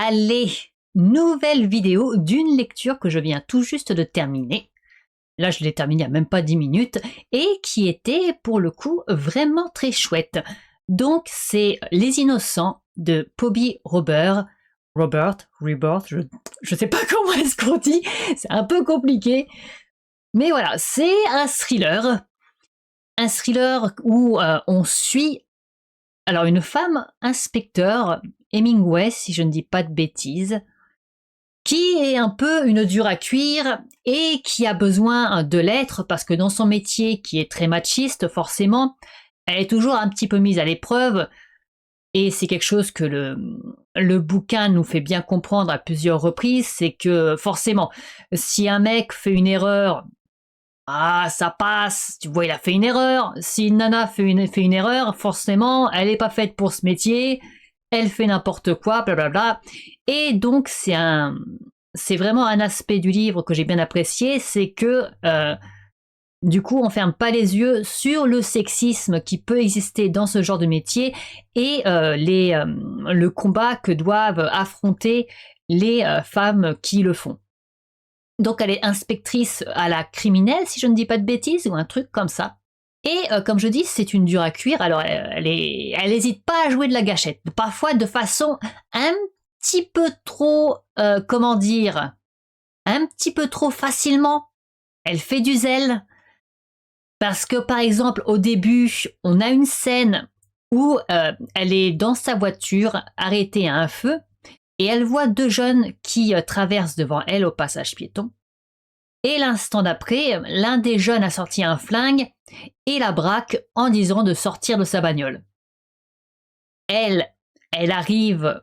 Allez, nouvelle vidéo d'une lecture que je viens tout juste de terminer. Là, je l'ai terminée il n'y a même pas 10 minutes et qui était pour le coup vraiment très chouette. Donc, c'est Les Innocents de Poby Robert, je sais pas comment est-ce qu'on dit, c'est un peu compliqué. Mais voilà, c'est un thriller où on suit alors une femme inspecteur, Hemingway si je ne dis pas de bêtises, qui est un peu une dure à cuire et qui a besoin de l'être parce que dans son métier qui est très machiste forcément, elle est toujours un petit peu mise à l'épreuve et c'est quelque chose que le bouquin nous fait bien comprendre à plusieurs reprises, c'est que forcément, si un mec fait une erreur, ah, ça passe, tu vois, il a fait une erreur. Si une nana fait une erreur, forcément, elle n'est pas faite pour ce métier, elle fait n'importe quoi, blablabla. Et donc, c'est vraiment un aspect du livre que j'ai bien apprécié, c'est que, du coup, on ferme pas les yeux sur le sexisme qui peut exister dans ce genre de métier et le combat que doivent affronter les femmes qui le font. Donc elle est inspectrice à la criminelle, si je ne dis pas de bêtises, ou un truc comme ça. Et comme je dis, c'est une dure à cuire, alors elle hésite pas à jouer de la gâchette. Parfois de façon un petit peu trop, comment dire, un petit peu trop facilement. Elle fait du zèle. Parce que par exemple, au début, on a une scène où elle est dans sa voiture, arrêtée à un feu, et elle voit deux jeunes qui traversent devant elle au passage piéton. Et l'instant d'après, l'un des jeunes a sorti un flingue et la braque en disant de sortir de sa bagnole. Elle arrive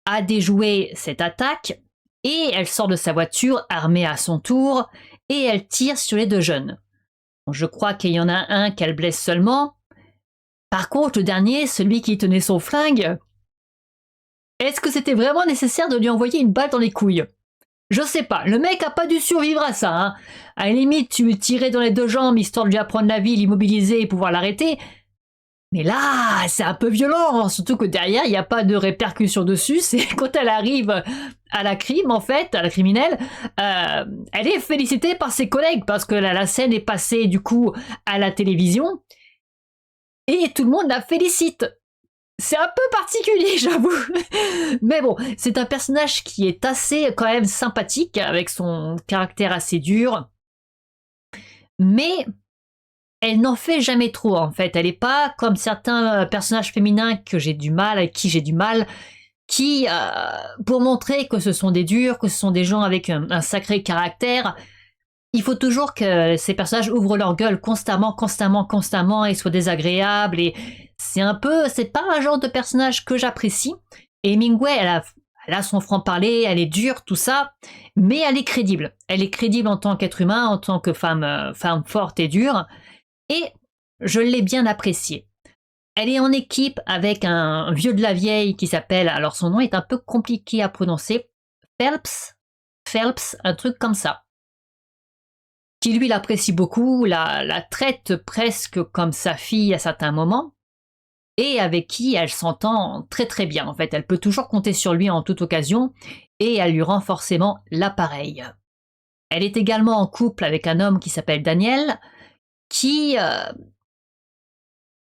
à déjouer cette attaque et elle sort de sa voiture armée à son tour et elle tire sur les deux jeunes. Je crois qu'il y en a un qu'elle blesse seulement. Par contre, le dernier, celui qui tenait son flingue, est-ce que c'était vraiment nécessaire de lui envoyer une balle dans les couilles ? Je sais pas, le mec a pas dû survivre à ça. Hein. À la limite, tu lui tirais dans les deux jambes histoire de lui apprendre la vie, l'immobiliser et pouvoir l'arrêter. Mais là, c'est un peu violent, surtout que derrière, il n'y a pas de répercussions dessus. C'est quand elle arrive à la crime, en fait, à la criminelle, elle est félicitée par ses collègues parce que la scène est passée du coup à la télévision et tout le monde la félicite. C'est un peu particulier, j'avoue. Mais bon, c'est un personnage qui est assez quand même sympathique, avec son caractère assez dur. Mais elle n'en fait jamais trop, en fait. Elle n'est pas comme certains personnages féminins que j'ai du mal, avec qui j'ai du mal, qui, pour montrer que ce sont des durs, que ce sont des gens avec un sacré caractère, il faut toujours que ces personnages ouvrent leur gueule constamment et soient désagréables et c'est pas un genre de personnage que j'apprécie. Et Hemingway, elle a son franc-parler, elle est dure, tout ça, mais elle est crédible. Elle est crédible en tant qu'être humain, en tant que femme forte et dure, et je l'ai bien appréciée. Elle est en équipe avec un vieux de la vieille qui s'appelle, alors son nom est un peu compliqué à prononcer, Phelps, un truc comme ça. Qui lui l'apprécie beaucoup, la traite presque comme sa fille à certains moments, et avec qui elle s'entend très très bien. En fait, elle peut toujours compter sur lui en toute occasion, et elle lui rend forcément l'appareil. Elle est également en couple avec un homme qui s'appelle Daniel, qui,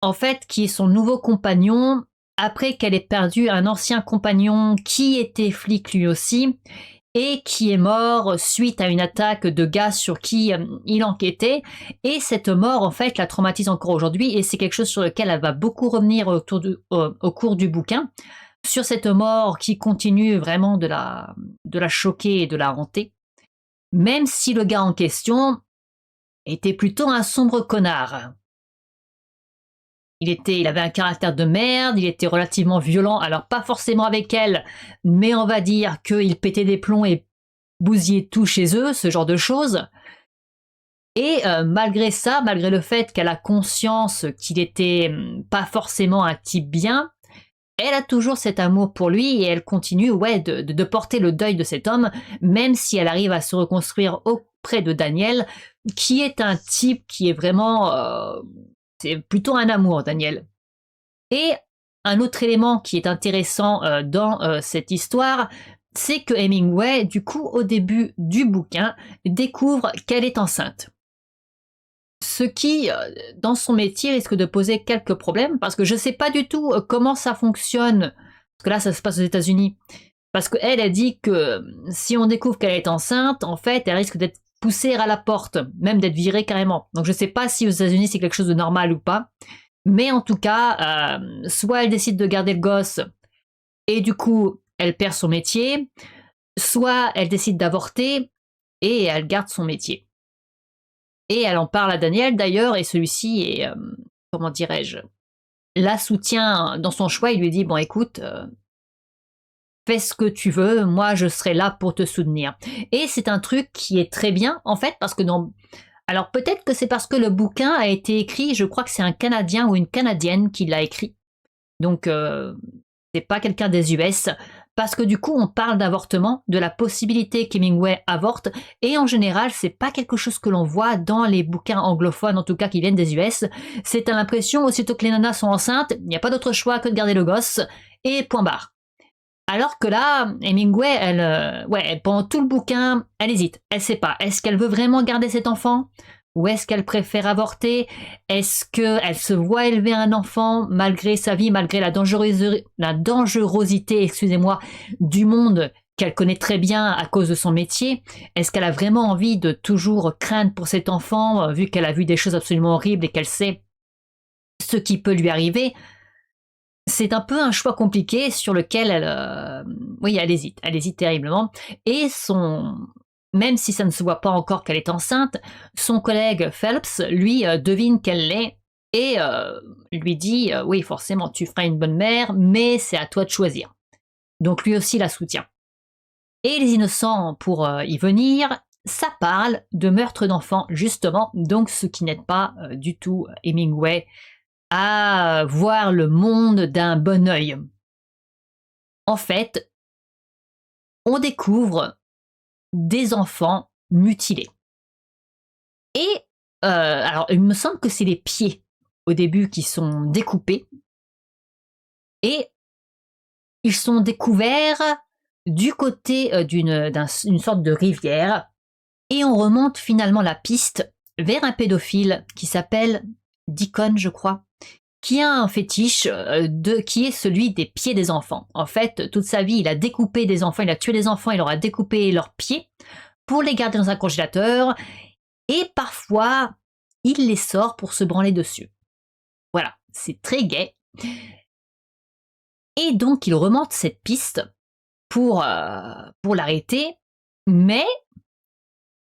en fait, qui est son nouveau compagnon, après qu'elle ait perdu un ancien compagnon qui était flic lui aussi, et qui est mort suite à une attaque de gaz sur qui il enquêtait. Et cette mort, en fait, la traumatise encore aujourd'hui, et c'est quelque chose sur lequel elle va beaucoup revenir au cours du bouquin, sur cette mort qui continue vraiment de la choquer et de la hanter, même si le gars en question était plutôt un sombre connard. Il avait un caractère de merde, il était relativement violent, alors pas forcément avec elle, mais on va dire qu'il pétait des plombs et bousillait tout chez eux, ce genre de choses. Et malgré ça, malgré le fait qu'elle a conscience qu'il était pas forcément un type bien, elle a toujours cet amour pour lui et elle continue de porter le deuil de cet homme, même si elle arrive à se reconstruire auprès de Daniel, qui est un type qui est vraiment... c'est plutôt un amour, Daniel. Et un autre élément qui est intéressant dans cette histoire, c'est que Hemingway, du coup, au début du bouquin, découvre qu'elle est enceinte. Ce qui, dans son métier, risque de poser quelques problèmes, parce que je ne sais pas du tout comment ça fonctionne, parce que là, ça se passe aux États-Unis. Parce qu'elle a dit que si on découvre qu'elle est enceinte, en fait, elle risque d'être poussée à la porte, même d'être virée carrément. Donc je ne sais pas si aux États-Unis c'est quelque chose de normal ou pas. Mais en tout cas, soit elle décide de garder le gosse et du coup elle perd son métier, soit elle décide d'avorter et elle garde son métier. Et elle en parle à Daniel d'ailleurs, et celui-ci est, comment dirais-je, la soutient dans son choix. Il lui dit, bon écoute, fais ce que tu veux, moi je serai là pour te soutenir. Et c'est un truc qui est très bien en fait, parce que alors peut-être que c'est parce que le bouquin a été écrit, je crois que c'est un Canadien ou une Canadienne qui l'a écrit. Donc c'est pas quelqu'un des US, parce que du coup on parle d'avortement, de la possibilité qu'Hemingway avorte, et en général c'est pas quelque chose que l'on voit dans les bouquins anglophones, en tout cas qui viennent des US. C'est à l'impression, aussitôt que les nanas sont enceintes, il n'y a pas d'autre choix que de garder le gosse, et point barre. Alors que là, Hemingway, pendant tout le bouquin, elle hésite. Elle sait pas. Est-ce qu'elle veut vraiment garder cet enfant? Ou est-ce qu'elle préfère avorter? Est-ce qu'elle se voit élever un enfant malgré sa vie, malgré la dangerosité, excusez-moi, du monde qu'elle connaît très bien à cause de son métier? Est-ce qu'elle a vraiment envie de toujours craindre pour cet enfant, vu qu'elle a vu des choses absolument horribles et qu'elle sait ce qui peut lui arriver? C'est un peu un choix compliqué sur lequel elle hésite terriblement. Et même si ça ne se voit pas encore qu'elle est enceinte, son collègue Phelps, lui, devine qu'elle l'est et lui dit oui, forcément, tu feras une bonne mère, mais c'est à toi de choisir. Donc lui aussi la soutient. Et les innocents, pour y venir, ça parle de meurtre d'enfants, justement, donc ce qui n'aide pas du tout Hemingway à voir le monde d'un bon œil. En fait, on découvre des enfants mutilés. Et alors, il me semble que c'est les pieds au début qui sont découpés. Et ils sont découverts du côté d'une sorte de rivière. Et on remonte finalement la piste vers un pédophile qui s'appelle Deacon, je crois, qui a un fétiche qui est celui des pieds des enfants. En fait, toute sa vie, il a découpé des enfants, il a tué des enfants, il leur a découpé leurs pieds pour les garder dans un congélateur, et parfois, il les sort pour se branler dessus. Voilà, c'est très gai. Et donc, il remonte cette piste pour l'arrêter, mais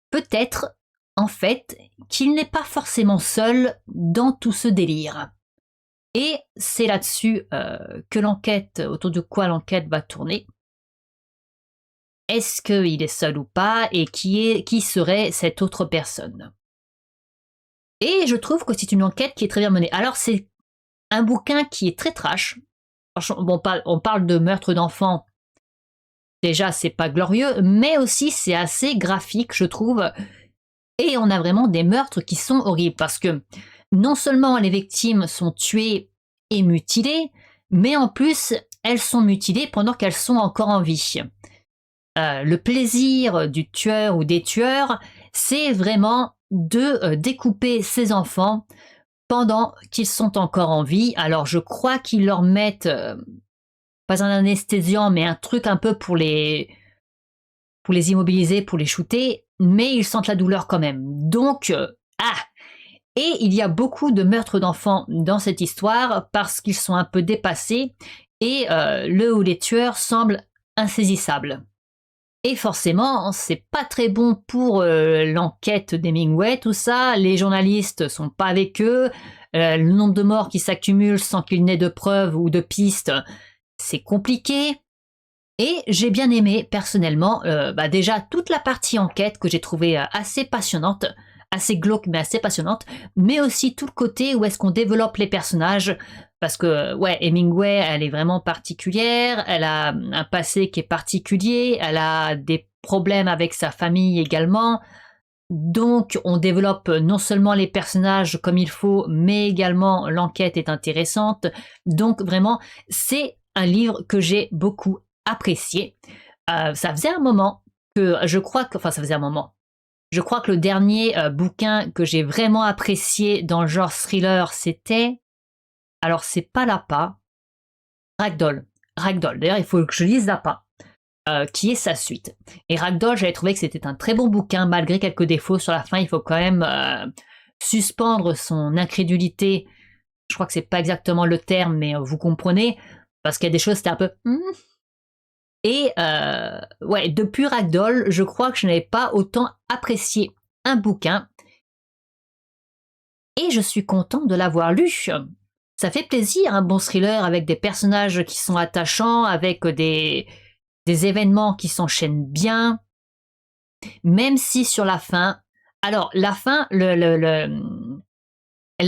peut-être, en fait, qu'il n'est pas forcément seul dans tout ce délire. Et c'est là-dessus que l'enquête, autour de quoi l'enquête va tourner. Est-ce qu'il est seul ou pas, et qui serait cette autre personne? Et je trouve que c'est une enquête qui est très bien menée. Alors c'est un bouquin qui est très trash. Bon, on parle de meurtre d'enfants. Déjà, c'est pas glorieux, mais aussi c'est assez graphique, je trouve. Et on a vraiment des meurtres qui sont horribles, parce que non seulement les victimes sont tuées et mutilées, mais en plus, elles sont mutilées pendant qu'elles sont encore en vie. Le plaisir du tueur ou des tueurs, c'est vraiment de découper ses enfants pendant qu'ils sont encore en vie. Alors je crois qu'ils leur mettent, pas un anesthésiant, mais un truc un peu pour les immobiliser, pour les shooter, mais ils sentent la douleur quand même. Donc, Et il y a beaucoup de meurtres d'enfants dans cette histoire parce qu'ils sont un peu dépassés et le ou les tueurs semblent insaisissables. Et forcément, c'est pas très bon pour l'enquête d'Hemingway, tout ça. Les journalistes sont pas avec eux. Le nombre de morts qui s'accumulent sans qu'il n'ait de preuves ou de pistes, c'est compliqué. Et j'ai bien aimé, personnellement, déjà toute la partie enquête que j'ai trouvée assez passionnante, assez glauque mais assez passionnante, mais aussi tout le côté où est-ce qu'on développe les personnages, parce que Hemingway, elle est vraiment particulière, elle a un passé qui est particulier, elle a des problèmes avec sa famille également, Donc on développe non seulement les personnages comme il faut, mais également l'enquête est intéressante. Donc vraiment, c'est un livre que j'ai beaucoup apprécié. Ça faisait un moment que je crois que... Enfin, ça faisait un moment. Je crois que le dernier bouquin que j'ai vraiment apprécié dans le genre thriller, c'était... Alors, c'est pas l'APA, Ragdoll. Ragdoll. D'ailleurs, il faut que je lise l'APA, qui est sa suite. Et Ragdoll, j'avais trouvé que c'était un très bon bouquin, malgré quelques défauts. Sur la fin, il faut quand même suspendre son incrédulité. Je crois que c'est pas exactement le terme, mais vous comprenez. Parce qu'il y a des choses, c'était un peu... Et ouais, depuis Ragdoll, je crois que je n'avais pas autant apprécié un bouquin. Et je suis contente de l'avoir lu. Ça fait plaisir, un bon thriller avec des personnages qui sont attachants, avec des événements qui s'enchaînent bien. Même si sur la fin... Alors, la fin, la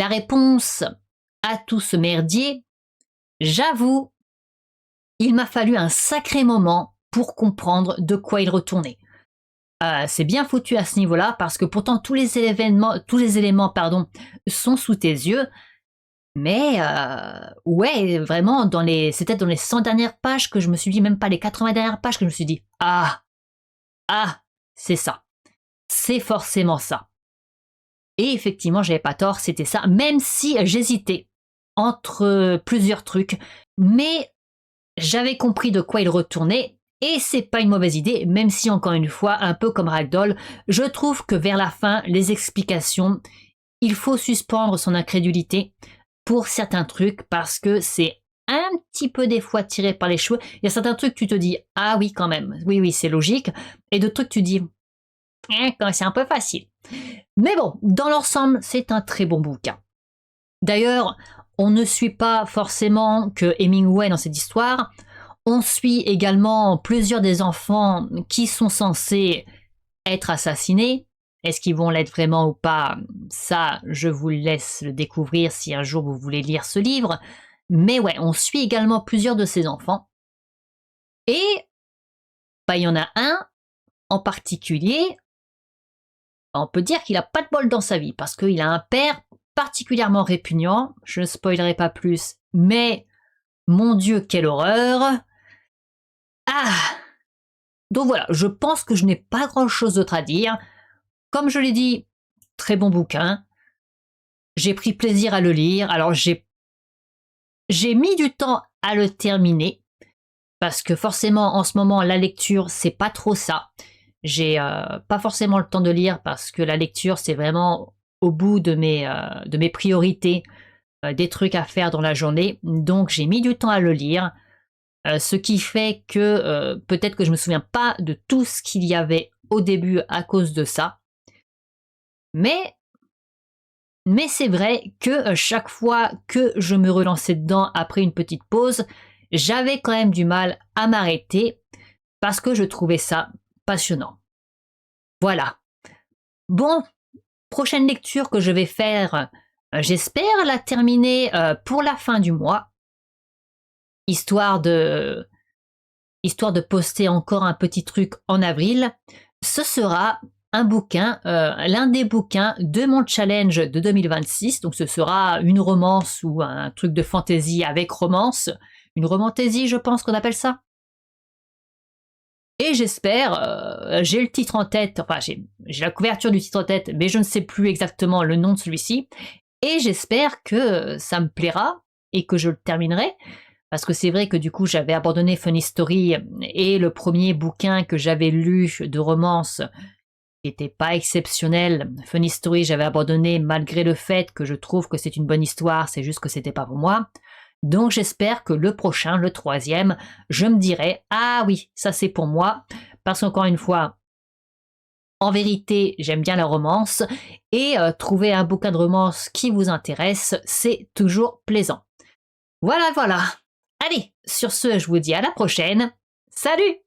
réponse à tout ce merdier, j'avoue, il m'a fallu un sacré moment pour comprendre de quoi il retournait. C'est bien foutu à ce niveau-là, parce que pourtant tous les éléments sont sous tes yeux, mais ouais, vraiment, c'était dans les 100 dernières pages que je me suis dit, même pas les 80 dernières pages, que je me suis dit, ah, c'est ça. C'est forcément ça. Et effectivement, j'avais pas tort, c'était ça, même si j'hésitais entre plusieurs trucs, mais j'avais compris de quoi il retournait, et c'est pas une mauvaise idée, même si encore une fois, un peu comme Ragdoll, je trouve que vers la fin, les explications, il faut suspendre son incrédulité pour certains trucs, parce que c'est un petit peu des fois tiré par les cheveux. Il y a certains trucs, tu te dis, ah oui quand même, oui c'est logique, et d'autres trucs, tu dis, c'est un peu facile. Mais bon, dans l'ensemble, c'est un très bon bouquin. D'ailleurs, on ne suit pas forcément que Hemingway dans cette histoire, on suit également plusieurs des enfants qui sont censés être assassinés. Est-ce qu'ils vont l'être vraiment ou pas? Ça, je vous laisse le découvrir si un jour vous voulez lire ce livre. Mais ouais, on suit également plusieurs de ces enfants. Et bah, il y en a un en particulier, on peut dire qu'il n'a pas de bol dans sa vie, parce qu'il a un père particulièrement répugnant, je ne spoilerai pas plus, mais mon Dieu, quelle horreur! Ah! Donc voilà, je pense que je n'ai pas grand-chose d'autre à dire. Comme je l'ai dit, très bon bouquin. J'ai pris plaisir à le lire. Alors j'ai mis du temps à le terminer, parce que forcément en ce moment la lecture c'est pas trop ça. J'ai pas forcément le temps de lire, parce que la lecture c'est vraiment au bout de mes priorités, des trucs à faire dans la journée. Donc j'ai mis du temps à le lire, ce qui fait que peut-être que je me souviens pas de tout ce qu'il y avait au début à cause de ça. Mais c'est vrai que chaque fois que je me relançais dedans après une petite pause, j'avais quand même du mal à m'arrêter, parce que je trouvais ça passionnant. Voilà. Bon, prochaine lecture que je vais faire, j'espère la terminer pour la fin du mois, histoire de poster encore un petit truc en avril. Ce sera un bouquin, l'un des bouquins de mon challenge de 2026, donc ce sera une romance ou un truc de fantasy avec romance, une romantaisie je pense qu'on appelle ça. Et j'espère, j'ai le titre en tête, enfin j'ai la couverture du titre en tête, mais je ne sais plus exactement le nom de celui-ci, et j'espère que ça me plaira et que je le terminerai, parce que c'est vrai que du coup j'avais abandonné Funny Story, et le premier bouquin que j'avais lu de romance n'était pas exceptionnel. Funny Story j'avais abandonné malgré le fait que je trouve que c'est une bonne histoire, c'est juste que c'était pas pour moi. Donc j'espère que le prochain, le troisième, je me dirai « Ah oui, ça c'est pour moi », parce qu'encore une fois, en vérité, j'aime bien la romance, et trouver un bouquin de romance qui vous intéresse, c'est toujours plaisant. Voilà, voilà. Allez, sur ce, je vous dis à la prochaine. Salut!